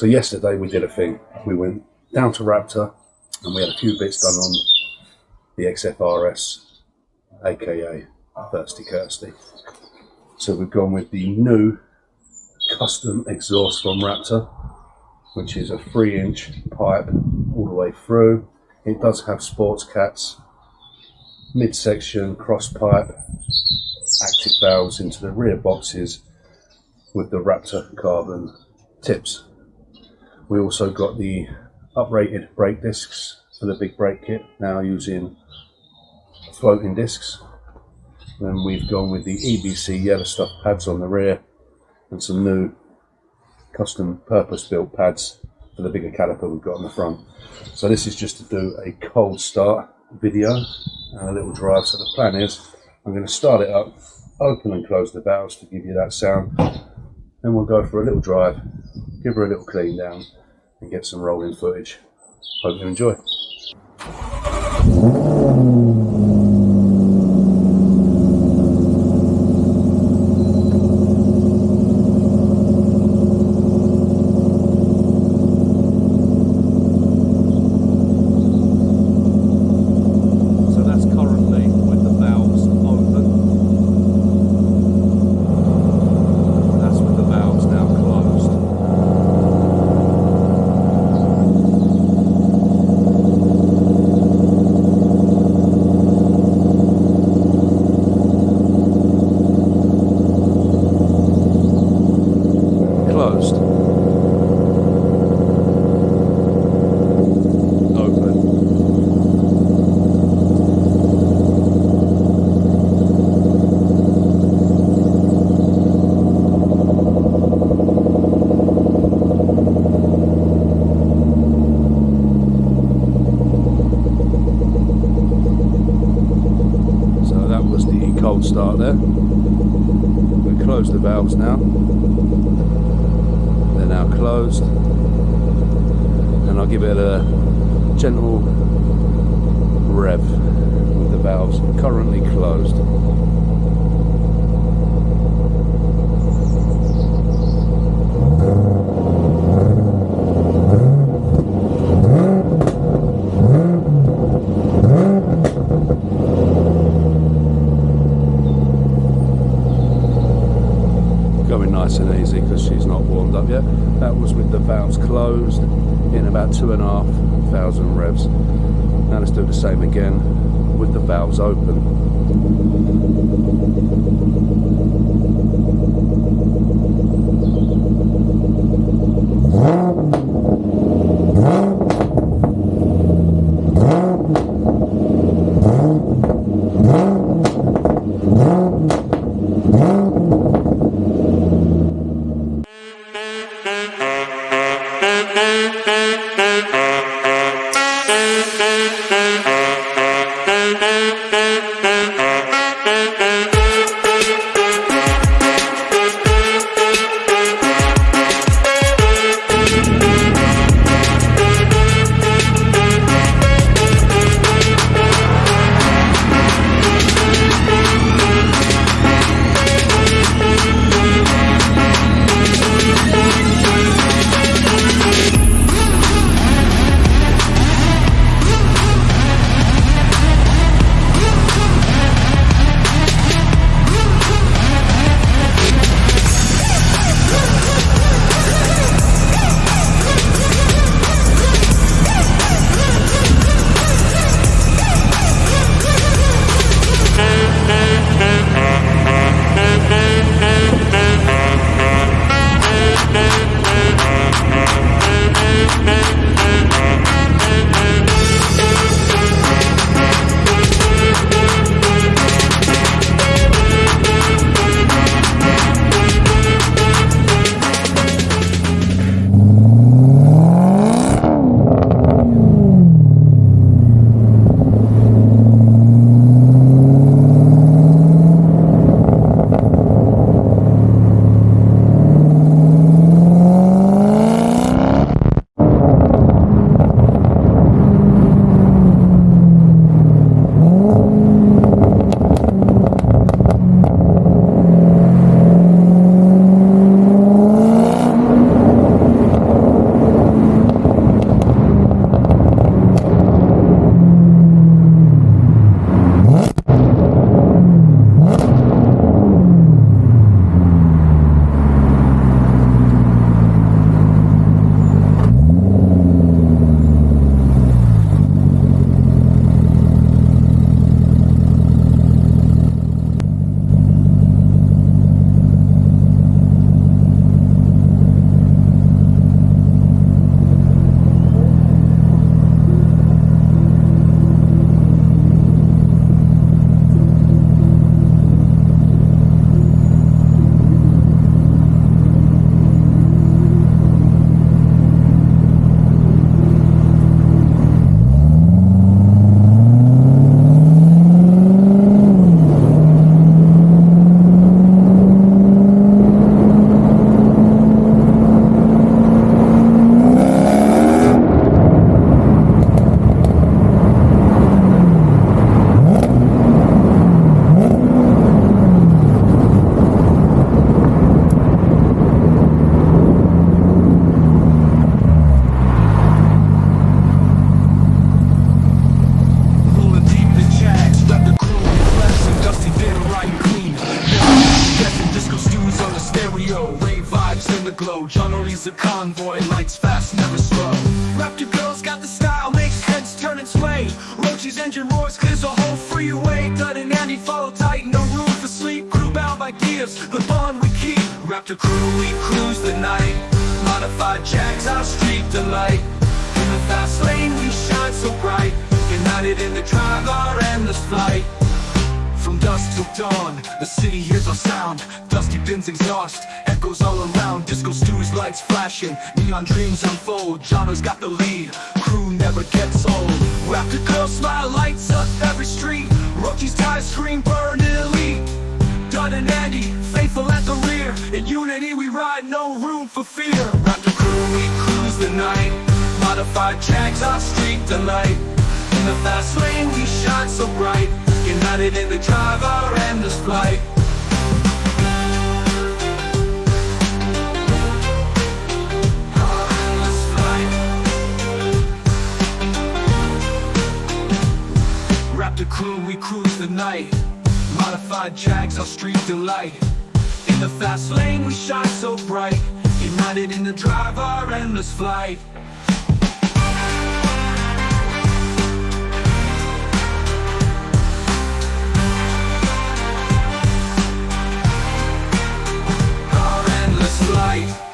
So yesterday we did a thing. We went down to Raptor and we had a few bits done on the XFRS, aka Thirsty Kirsty. So we've gone with the new custom exhaust from Raptor, which is a 3-inch pipe all the way through. It does have sports cats, midsection, cross pipe, active valves into the rear boxes with the Raptor carbon tips. We also got the uprated brake discs for the big brake kit, now using floating discs. Then we've gone with the EBC yellow stuff pads on the rear and some new custom purpose-built pads for the bigger caliper we've got on the front. So this is just to do a cold start video and a little drive. So the plan is I'm going to start it up, open and close the valves to give you that sound. Then we'll go for a little drive, give her a little clean down and get some rolling footage. Hope you enjoy. Cold start there. We close the valves now. They're now closed, and I'll give it a gentle rev with the valves currently closed. Going nice and easy because she's not warmed up yet. That was with the valves closed in about 2,500 revs. Now let's do the same again with the valves open. John leads the convoy, lights fast, never slow. Raptor girls got the style, makes heads turn and sway. Roachie's engine roars, clears a whole freeway. Dud and Andy follow tight, no room for sleep. Crew bound by gears, the bond we keep. Raptor crew, we cruise the night. Modified Jags, our street delight. In the fast lane, we shine so bright. United in the drive, our endless flight. From dusk till dawn, the city hears our sound. Dusty bins exhaust, echoes all around. Disco stews, lights flashing, neon dreams unfold. Jono's got the lead, crew never gets old. Raptor girls smile, lights up every street. Roachie's tires scream, burn elite. Dud and Andy, faithful at the rear. In unity we ride, no room for fear. Raptor crew, we cruise the night. Modified Jags, our street delight. In the fast lane, we shine so bright. United in the drive, our endless flight. Our endless flight. Raptor crew, we cruise the night. Modified Jags, our street delight. In the fast lane, we shine so bright. United in the drive, our endless flight. Light.